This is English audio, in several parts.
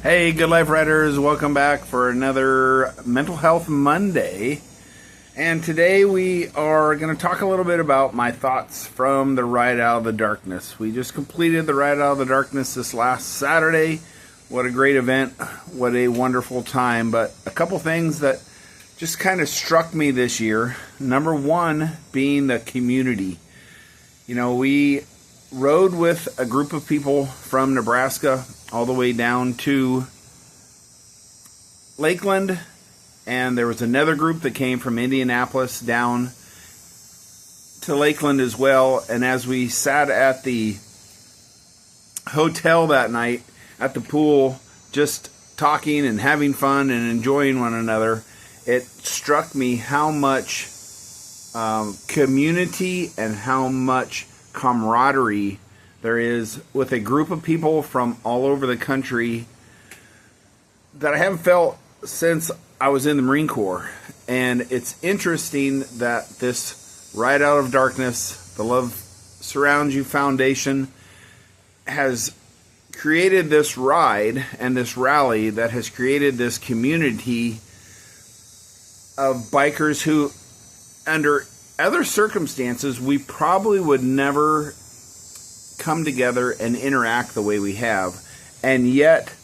Hey, Good Life Writers, welcome back for another Mental Health Monday. And today we are going to talk a little bit about my thoughts from the Ride Out of the Darkness. We just completed the Ride Out of the Darkness this last Saturday. What a great event. What a wonderful time. But a couple things that just kind of struck me this year. Number one being the community. You know, we rode with a group of people from Nebraska all the way down to Lakeland, and there was another group that came from Indianapolis down to Lakeland as well. And as we sat at the hotel that night at the pool, just talking and having fun and enjoying one another, it struck me how much community and how much camaraderie there is with a group of people from all over the country that I haven't felt since I was in the Marine Corps. And it's interesting that this Ride Out of Darkness, the Love Surrounds You Foundation, has created this ride and this rally that has created this community of bikers who, under other circumstances, we probably would never come together and interact the way we have. And yet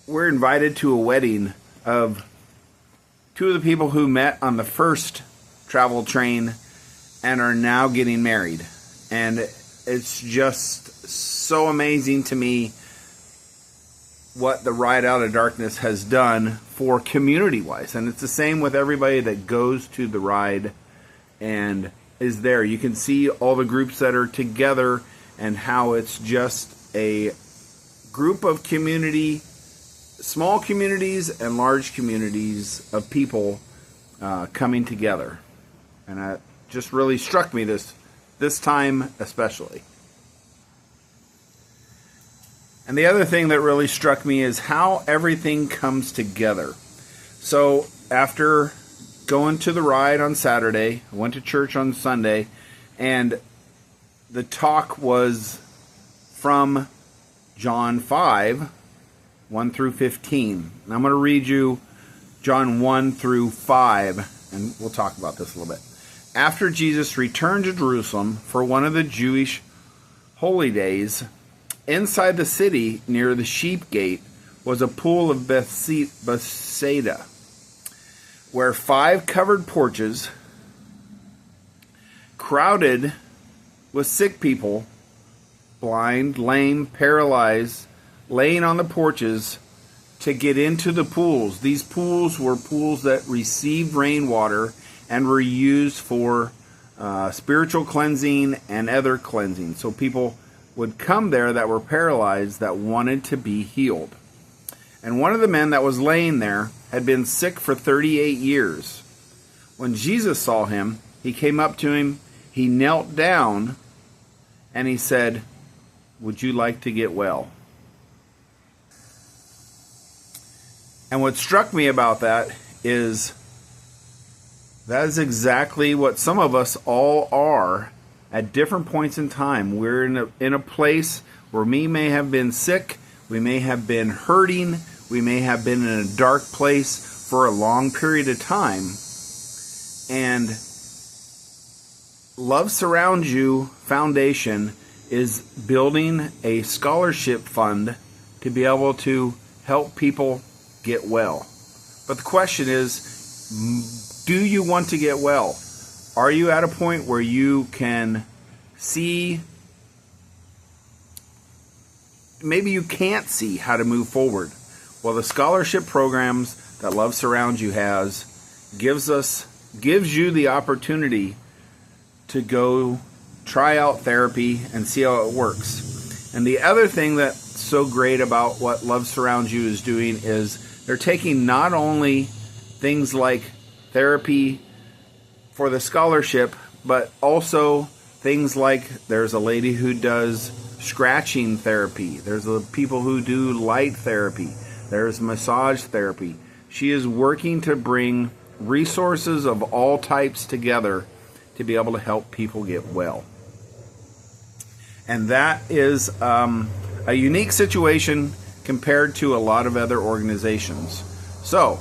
we're invited to a wedding of two of the people who met on the first travel train and are now getting married. And it's just so amazing to me what the Ride Out of Darkness has done for community-wise. And it's the same with everybody that goes to the ride and is there. You can see all the groups that are together and how it's just a group of community, small communities and large communities of people coming together. And it just really struck me this time especially. And the other thing that really struck me is how everything comes together. So after going to the ride on Saturday, I went to church on Sunday, and the talk was from John 5, 1 through 15. And I'm going to read you John 1 through 5, and we'll talk about this a little bit. After Jesus returned to Jerusalem for one of the Jewish holy days, inside the city near the sheep gate was a pool of Bethsaida, where 5 covered porches, crowded with sick people, blind, lame, paralyzed, laying on the porches to get into the pools. These pools were pools that received rainwater and were used for spiritual cleansing and other cleansing. So people would come there that were paralyzed, that wanted to be healed. And one of the men that was laying there had been sick for 38 years. When Jesus saw him, he came up to him, he knelt down, and he said, "Would you like to get well?" And what struck me about that is exactly what some of us all are at different points in time. We're in a place where we may have been sick, we may have been hurting, we may have been in a dark place for a long period of time. And Love Surrounds You Foundation is building a scholarship fund to be able to help people get well. But the question is, do you want to get well? Are you at a point where you can see, maybe you can't see how to move forward? Well, the scholarship programs that Love Surrounds You has gives you the opportunity to go try out therapy and see how it works. And the other thing that's so great about what Love Surrounds You is doing is they're taking not only things like therapy for the scholarship, but also things like there's a lady who does scratching therapy. There's people who do light therapy. There's massage therapy. She is working to bring resources of all types together to be able to help people get well. And that is a a unique situation compared to a lot of other organizations. So,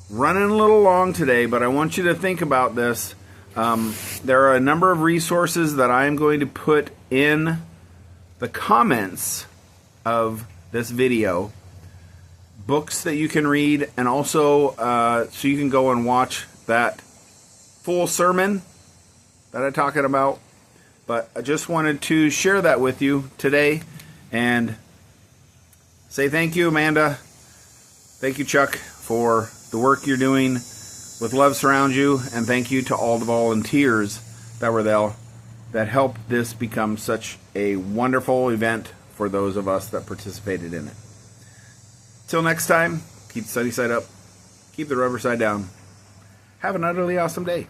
running a little long today, but I want you to think about this. There are a number of resources that I am going to put in the comments of this video. Books that you can read, and also so you can go and watch that full sermon that I'm talking about. But I just wanted to share that with you today and say thank you, Amanda. Thank you, Chuck, for the work you're doing with Love Surround You, and thank you to all the volunteers that were there that helped this become such a wonderful event for those of us that participated in it. Till next time, keep the sunny side up, keep the rubber side down. Have an utterly awesome day.